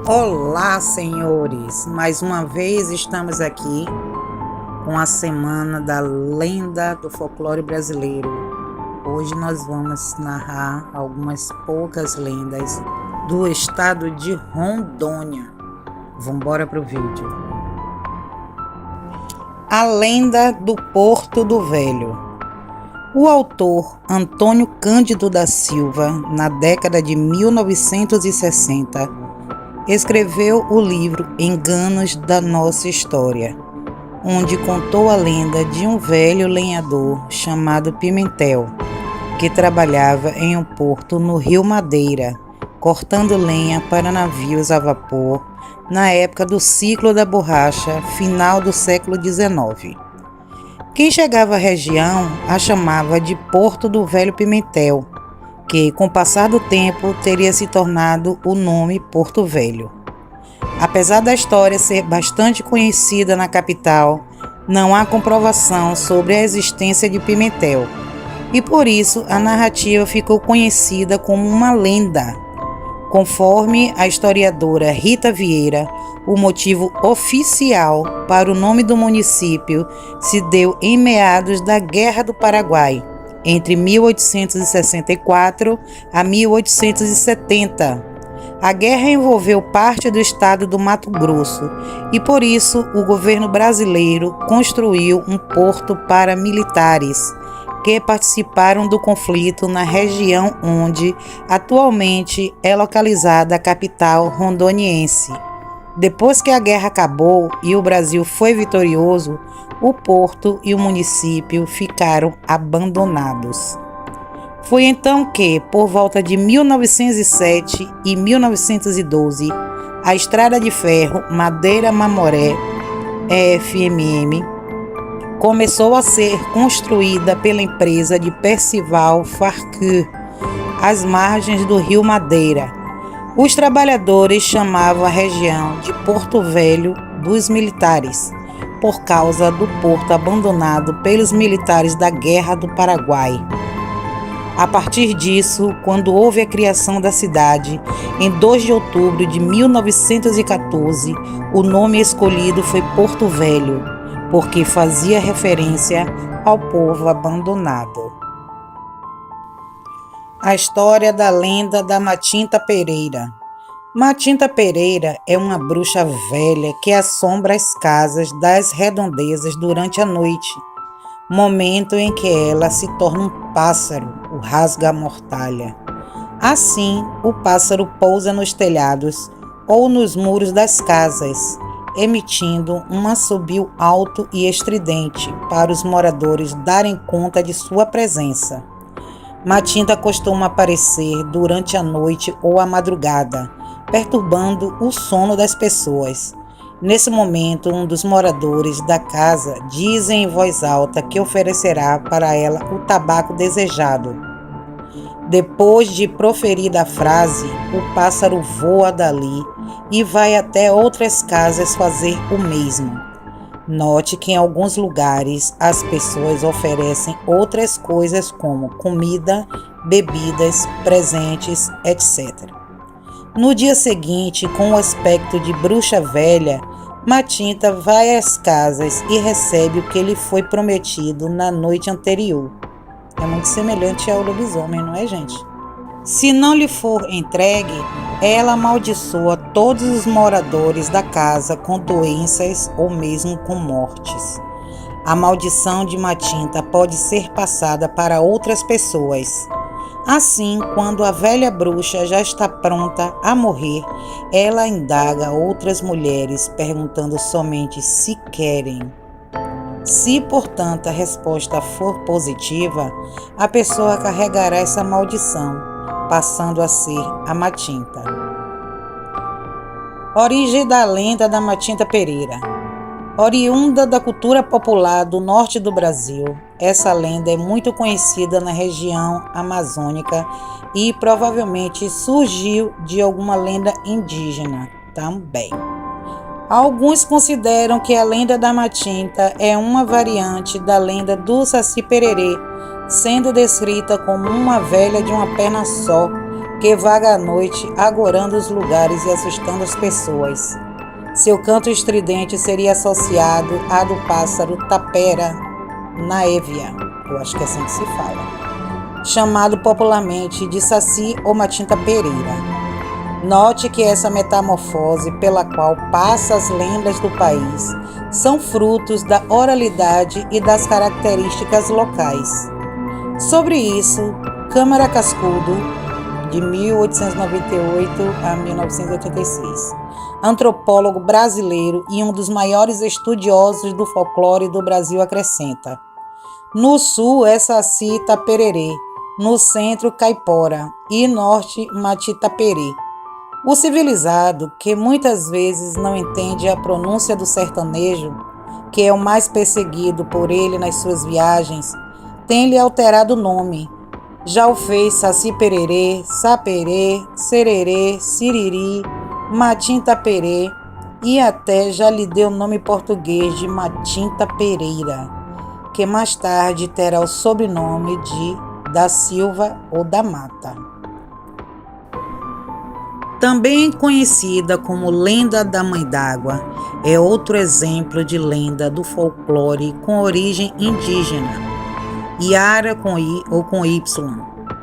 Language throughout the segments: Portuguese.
Olá, senhores! Mais uma vez estamos aqui com a semana da lenda do folclore brasileiro. Hoje nós vamos narrar algumas poucas lendas do estado de Rondônia. Vamos embora pro vídeo. A lenda do Porto do Velho. O autor Antônio Cândido da Silva, na década de 1960, escreveu o livro Enganos da Nossa História, onde contou a lenda de um velho lenhador chamado Pimentel, que trabalhava em um porto no Rio Madeira, cortando lenha para navios a vapor na época do ciclo da borracha, final do século XIX. Quem chegava à região a chamava de Porto do Velho Pimentel, que, com o passar do tempo, teria se tornado o nome Porto Velho. Apesar da história ser bastante conhecida na capital, não há comprovação sobre a existência de Pimentel, e por isso a narrativa ficou conhecida como uma lenda. Conforme a historiadora Rita Vieira, o motivo oficial para o nome do município se deu em meados da Guerra do Paraguai, entre 1864 a 1870. A guerra envolveu parte do estado do Mato Grosso e, por isso, o governo brasileiro construiu um porto para militares que participaram do conflito na região onde atualmente é localizada a capital rondoniense. Depois que a guerra acabou e o Brasil foi vitorioso, o porto e o município ficaram abandonados. Foi então que, por volta de 1907 e 1912, a Estrada de Ferro Madeira-Mamoré, EFMM, começou a ser construída pela empresa de Percival Farquhar, às margens do Rio Madeira. Os trabalhadores chamavam a região de Porto Velho dos Militares, por causa do porto abandonado pelos militares da Guerra do Paraguai. A partir disso, quando houve a criação da cidade, em 2 de outubro de 1914, o nome escolhido foi Porto Velho, porque fazia referência ao povo abandonado. A história da lenda da Matinta Pereira. Matinta Pereira é uma bruxa velha que assombra as casas das redondezas durante a noite, momento em que ela se torna um pássaro, o rasga-mortalha. Assim, o pássaro pousa nos telhados ou nos muros das casas, emitindo um assobio alto e estridente para os moradores darem conta de sua presença. Matinta costuma aparecer durante a noite ou a madrugada, perturbando o sono das pessoas. Nesse momento, um dos moradores da casa diz em voz alta que oferecerá para ela o tabaco desejado. Depois de proferida a frase, o pássaro voa dali e vai até outras casas fazer o mesmo. Note que em alguns lugares as pessoas oferecem outras coisas como comida, bebidas, presentes, etc. No dia seguinte, com o aspecto de bruxa velha, Matinta vai às casas e recebe o que lhe foi prometido na noite anterior. É muito semelhante ao lobisomem, não é, gente? Se não lhe for entregue, ela amaldiçoa todos os moradores da casa com doenças ou mesmo com mortes. A maldição de Matinta pode ser passada para outras pessoas. Assim, quando a velha bruxa já está pronta a morrer, ela indaga outras mulheres, perguntando somente se querem. Se, portanto, a resposta for positiva, a pessoa carregará essa maldição, passando a ser a Matinta. Origem da lenda da Matinta Pereira. Oriunda da cultura popular do norte do Brasil, essa lenda é muito conhecida na região amazônica e provavelmente surgiu de alguma lenda indígena também. Alguns consideram que a lenda da Matinta é uma variante da lenda do Saci Pererê, sendo descrita como uma velha de uma perna só, que vaga à noite, agorando os lugares e assustando as pessoas. Seu canto estridente seria associado à do pássaro tapera naevia, eu acho que é assim que se fala, chamado popularmente de saci ou matinta pereira. Note que essa metamorfose pela qual passa as lendas do país são frutos da oralidade e das características locais. Sobre isso, Câmara Cascudo, de 1898 a 1986, antropólogo brasileiro e um dos maiores estudiosos do folclore do Brasil, acrescenta: no sul é saci tapererê, no centro caipora e norte matitaperê. O civilizado, que muitas vezes não entende a pronúncia do sertanejo, que é o mais perseguido por ele nas suas viagens, tem-lhe alterado o nome. Já o fez saci pererê, saperê, sererê, siriri, matinta perê e até já lhe deu o nome português de Matinta Pereira, que mais tarde terá o sobrenome de da Silva ou da Mata. Também conhecida como Lenda da Mãe d'Água, é outro exemplo de lenda do folclore com origem indígena. Iara com I ou com Y,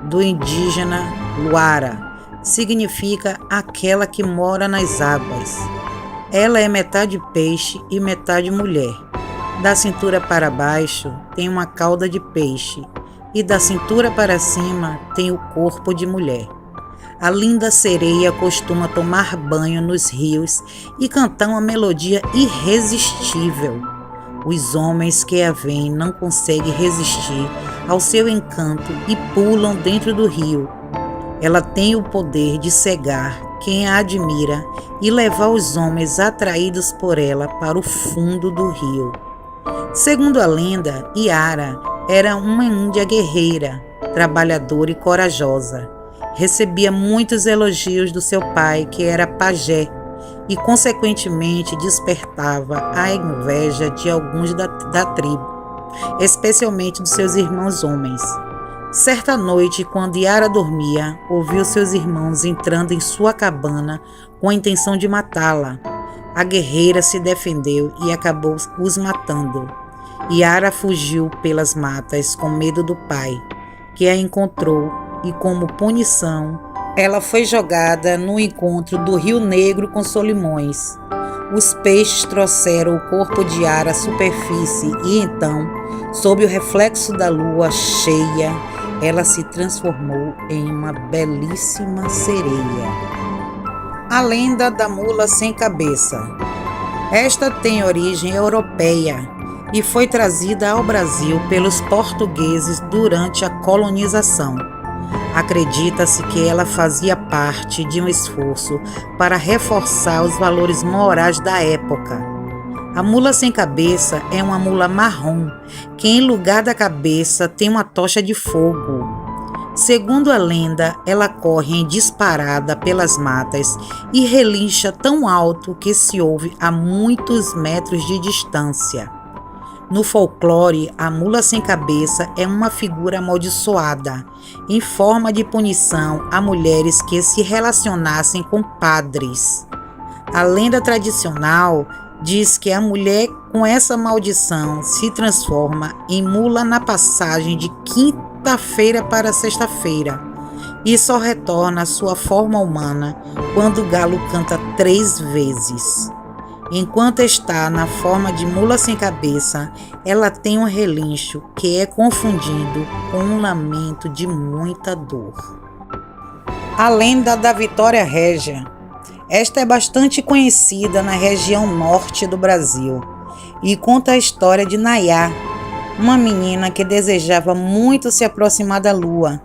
do indígena Luara, significa aquela que mora nas águas. Ela é metade peixe e metade mulher. Da cintura para baixo tem uma cauda de peixe e da cintura para cima tem o corpo de mulher. A linda sereia costuma tomar banho nos rios e cantar uma melodia irresistível. Os homens que a veem não conseguem resistir ao seu encanto e pulam dentro do rio. Ela tem o poder de cegar quem a admira e levar os homens atraídos por ela para o fundo do rio. Segundo a lenda, Iara era uma índia guerreira, trabalhadora e corajosa. Recebia muitos elogios do seu pai, que era pajé, e consequentemente despertava a inveja de alguns da tribo, especialmente dos seus irmãos homens. Certa noite, quando Iara dormia, ouviu seus irmãos entrando em sua cabana com a intenção de matá-la. A guerreira se defendeu e acabou os matando. Iara fugiu pelas matas com medo do pai, que a encontrou, e como punição, ela foi jogada no encontro do Rio Negro com Solimões. Os peixes trouxeram o corpo de Iara à superfície e então, sob o reflexo da lua cheia, ela se transformou em uma belíssima sereia. A lenda da mula sem cabeça. Esta tem origem europeia e foi trazida ao Brasil pelos portugueses durante a colonização. Acredita-se que ela fazia parte de um esforço para reforçar os valores morais da época. A mula sem cabeça é uma mula marrom, que em lugar da cabeça tem uma tocha de fogo. Segundo a lenda, ela corre em disparada pelas matas e relincha tão alto que se ouve a muitos metros de distância. No folclore, a mula sem cabeça é uma figura amaldiçoada, em forma de punição a mulheres que se relacionassem com padres. A lenda tradicional diz que a mulher com essa maldição se transforma em mula na passagem de quinta-feira para sexta-feira e só retorna à sua forma humana quando o galo canta 3 vezes. Enquanto está na forma de mula sem cabeça, ela tem um relincho que é confundido com um lamento de muita dor. A lenda da Vitória Régia. Esta é bastante conhecida na região norte do Brasil e conta a história de Nayá, uma menina que desejava muito se aproximar da lua,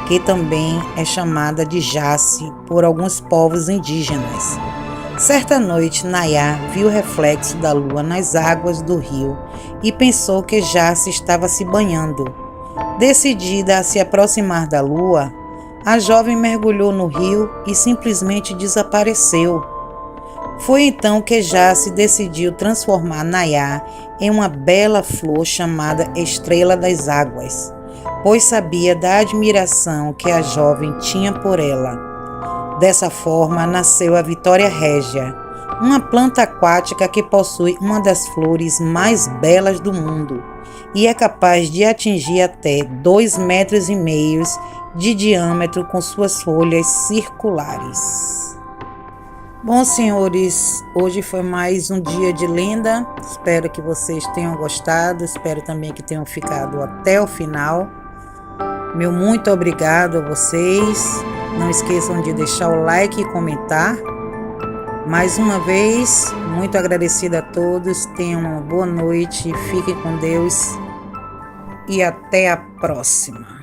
que também é chamada de Jaci por alguns povos indígenas. Certa noite, Nayá viu o reflexo da lua nas águas do rio e pensou que Jaci estava se banhando. Decidida a se aproximar da lua, a jovem mergulhou no rio e simplesmente desapareceu. Foi então que Jaci decidiu transformar Nayá em uma bela flor chamada Estrela das Águas, pois sabia da admiração que a jovem tinha por ela. Dessa forma, nasceu a Vitória Régia, uma planta aquática que possui uma das flores mais belas do mundo e é capaz de atingir até 2,5 metros de diâmetro com suas folhas circulares. Bom, senhores, hoje foi mais um dia de lenda. Espero que vocês tenham gostado, espero também que tenham ficado até o final. Meu muito obrigado a vocês. Não esqueçam de deixar o like e comentar. Mais uma vez, muito agradecida a todos. Tenham uma boa noite, fiquem com Deus e até a próxima.